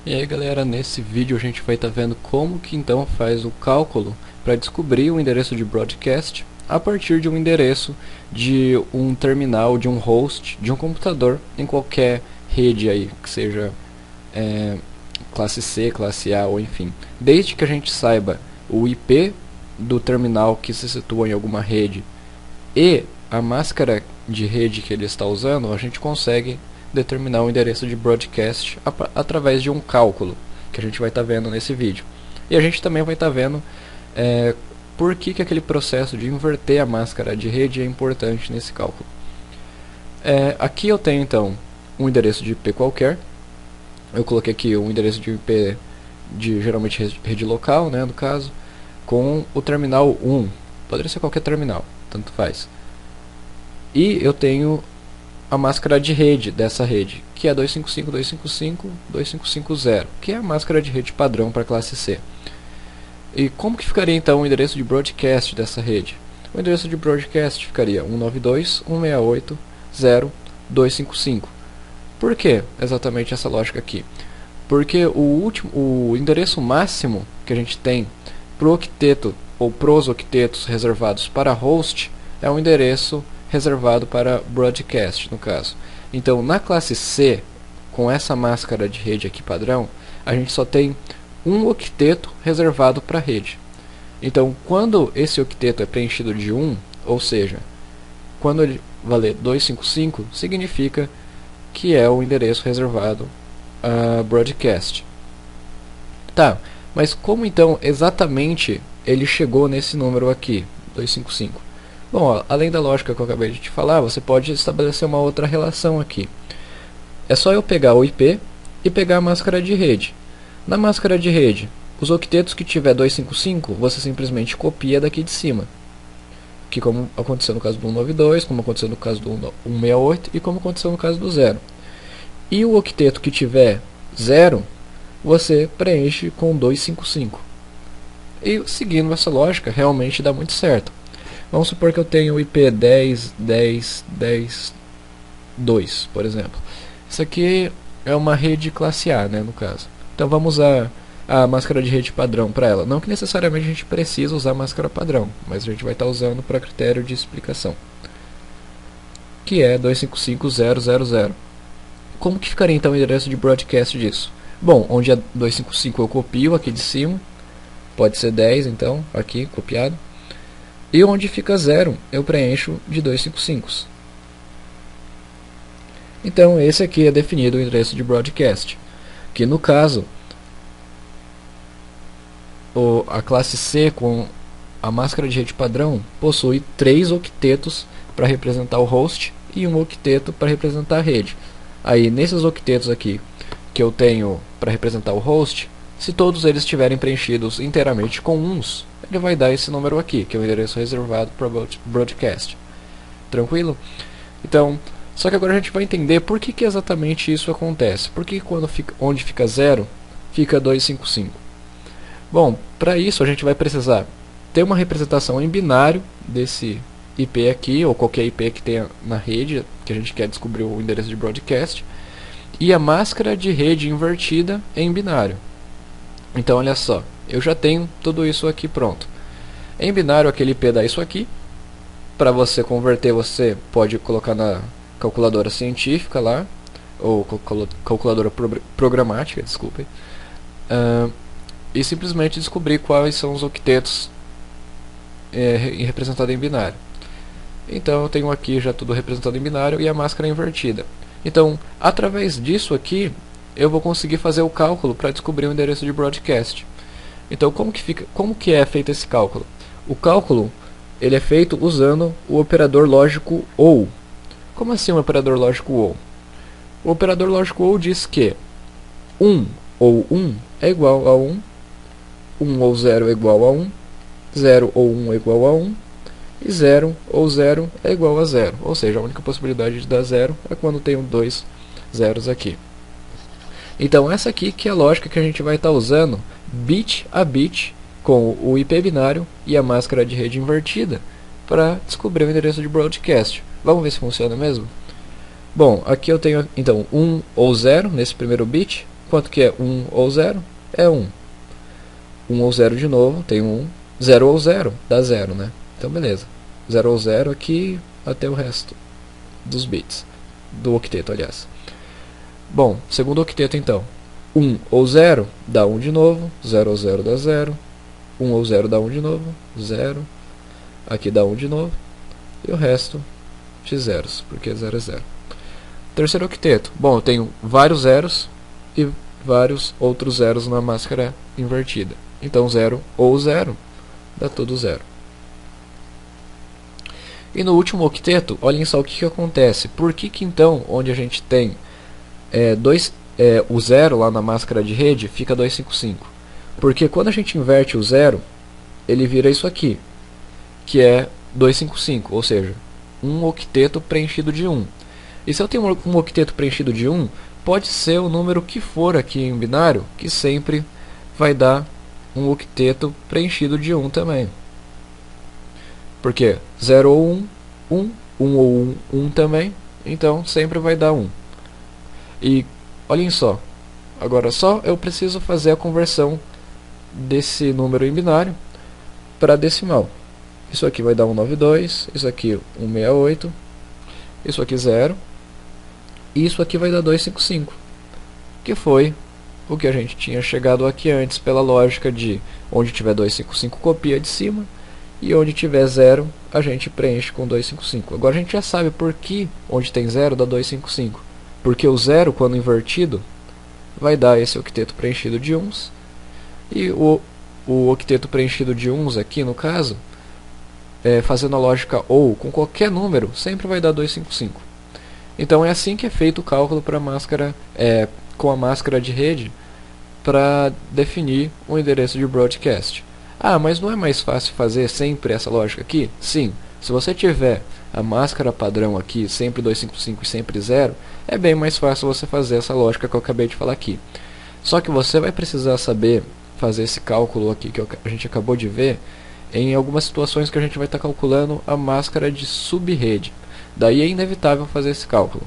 E aí galera, nesse vídeo a gente vai estar vendo como que então faz o cálculo para descobrir o endereço de broadcast a partir de um endereço de um terminal, de um host, de um computador em qualquer rede aí, que seja classe C, classe A ou enfim. Desde que a gente saiba o IP do terminal que se situa em alguma rede e a máscara de rede que ele está usando, a gente consegue determinar o endereço de broadcast através de um cálculo que a gente vai estar vendo nesse vídeo. E a gente também vai estar vendo por que aquele processo de inverter a máscara de rede é importante nesse cálculo. Aqui eu tenho então um endereço de IP qualquer. Eu coloquei aqui um endereço de IP de geralmente rede local, né, no caso, com o terminal 1. Poderia ser qualquer terminal, tanto faz. E eu tenho a máscara de rede dessa rede, que é 255.255.255.0, que é a máscara de rede padrão para a classe C. E como que ficaria então o endereço de broadcast dessa rede? O endereço de broadcast ficaria 192.168.0.255. Por que exatamente essa lógica aqui? Porque o endereço máximo que a gente tem para o octeto ou pros octetos reservados para host é um endereço reservado para broadcast, no caso. Então, na classe C, com essa máscara de rede aqui padrão, a gente só tem um octeto reservado para rede. Então, quando esse octeto é preenchido de 1, ou seja, quando ele valer 255, significa que é o endereço reservado a broadcast. Tá, mas como então exatamente ele chegou nesse número aqui, 255? Bom, ó, além da lógica que eu acabei de te falar, você pode estabelecer uma outra relação aqui. É só eu pegar o IP e pegar a máscara de rede. Na máscara de rede, os octetos que tiver 255, você simplesmente copia daqui de cima. Que como aconteceu no caso do 192, como aconteceu no caso do 168 e como aconteceu no caso do 0. E o octeto que tiver 0, você preenche com 255. E seguindo essa lógica, realmente dá muito certo. Vamos supor que eu tenho o IP 10.10.10.2, por exemplo. Isso aqui é uma rede classe A, né, no caso. Então vamos usar a máscara de rede padrão para ela. Não que necessariamente a gente precisa usar a máscara padrão, mas a gente vai estar usando para critério de explicação, que é 255.0.0.0. Como que ficaria então o endereço de broadcast disso? Bom, onde é 255 eu copio aqui de cima, pode ser 10 então, aqui copiado. E onde fica 0 eu preencho de 255. Então esse aqui é definido o endereço de broadcast, que no caso a classe C com a máscara de rede padrão possui 3 octetos para representar o host e um octeto para representar a rede. Aí nesses octetos aqui que eu tenho para representar o host, se todos eles estiverem preenchidos inteiramente com uns, ele vai dar esse número aqui, que é o endereço reservado para broadcast. Tranquilo? Então, só que agora a gente vai entender por que exatamente isso acontece. Por que onde fica 0, fica 255. Bom, para isso a gente vai precisar ter uma representação em binário desse IP aqui, ou qualquer IP que tenha na rede, que a gente quer descobrir o endereço de broadcast, e a máscara de rede invertida em binário. Então olha só, eu já tenho tudo isso aqui pronto. Em binário aquele IP dá isso aqui. Para você converter, você pode colocar na calculadora científica lá, ou calculadora programática, desculpe, e simplesmente descobrir quais são os octetos representados em binário. Então eu tenho aqui já tudo representado em binário e a máscara invertida. Então, através disso aqui, eu vou conseguir fazer o cálculo para descobrir o endereço de broadcast. Então, como que é feito esse cálculo? O cálculo ele é feito usando o operador lógico OU. Como assim um operador lógico OU? O operador lógico OU diz que 1 ou 1 é igual a 1, 1 ou 0 é igual a 1, 0 ou 1 é igual a 1, e 0 ou 0 é igual a 0. Ou seja, a única possibilidade de dar 0 é quando tenho dois zeros aqui. Então essa aqui que é a lógica que a gente vai estar usando bit a bit com o IP binário e a máscara de rede invertida para descobrir o endereço de broadcast. Vamos ver se funciona mesmo? Bom, aqui eu tenho então 1 ou 0 nesse primeiro bit, Quanto que é 1 ou 0? É 1. 1 ou 0 de novo, tem 1. 0 ou 0, dá 0, né? Então beleza. 0 ou 0 aqui até o resto dos bits. Do octeto, aliás. Bom, segundo octeto então. 1 ou 0 dá 1 de novo. 0 ou 0 dá 0. 1 ou 0 dá 1 de novo. 0. Aqui dá 1 de novo. E o resto de zeros, porque 0 é 0. Terceiro octeto. Bom, eu tenho vários zeros e vários outros zeros na máscara invertida. Então 0 ou 0 dá tudo 0. E no último octeto, olhem só o que acontece. Por que então, onde a gente tem o 0 lá na máscara de rede, fica 255? Porque quando a gente inverte o 0, ele vira isso aqui, que é 255, ou seja, um octeto preenchido de 1. E se eu tenho um octeto preenchido de 1, pode ser o número que for aqui em binário, que sempre vai dar um octeto preenchido de 1 também. Porque 0 ou 1, 1, 1 ou 1, 1 também, então sempre vai dar 1. E olhem só, agora só eu preciso fazer a conversão desse número em binário para decimal. Isso aqui vai dar 192, isso aqui 168, isso aqui 0, e isso aqui vai dar 255, que foi o que a gente tinha chegado aqui antes pela lógica de onde tiver 255 copia de cima, e onde tiver 0 a gente preenche com 255. Agora a gente já sabe por que onde tem 0 dá 255, porque o 0 quando invertido vai dar esse octeto preenchido de 1s, e o octeto preenchido de 1s aqui no caso, fazendo a lógica ou com qualquer número, sempre vai dar 255. Então é assim que é feito o cálculo para máscara, com a máscara de rede para definir o endereço de broadcast. Ah, mas não é mais fácil fazer sempre essa lógica aqui? Sim, se você tiver a máscara padrão aqui, sempre 255 e sempre 0, é bem mais fácil você fazer essa lógica que eu acabei de falar aqui. Só que você vai precisar saber fazer esse cálculo aqui que a gente acabou de ver em algumas situações que a gente vai estar calculando a máscara de subrede. Daí é inevitável fazer esse cálculo.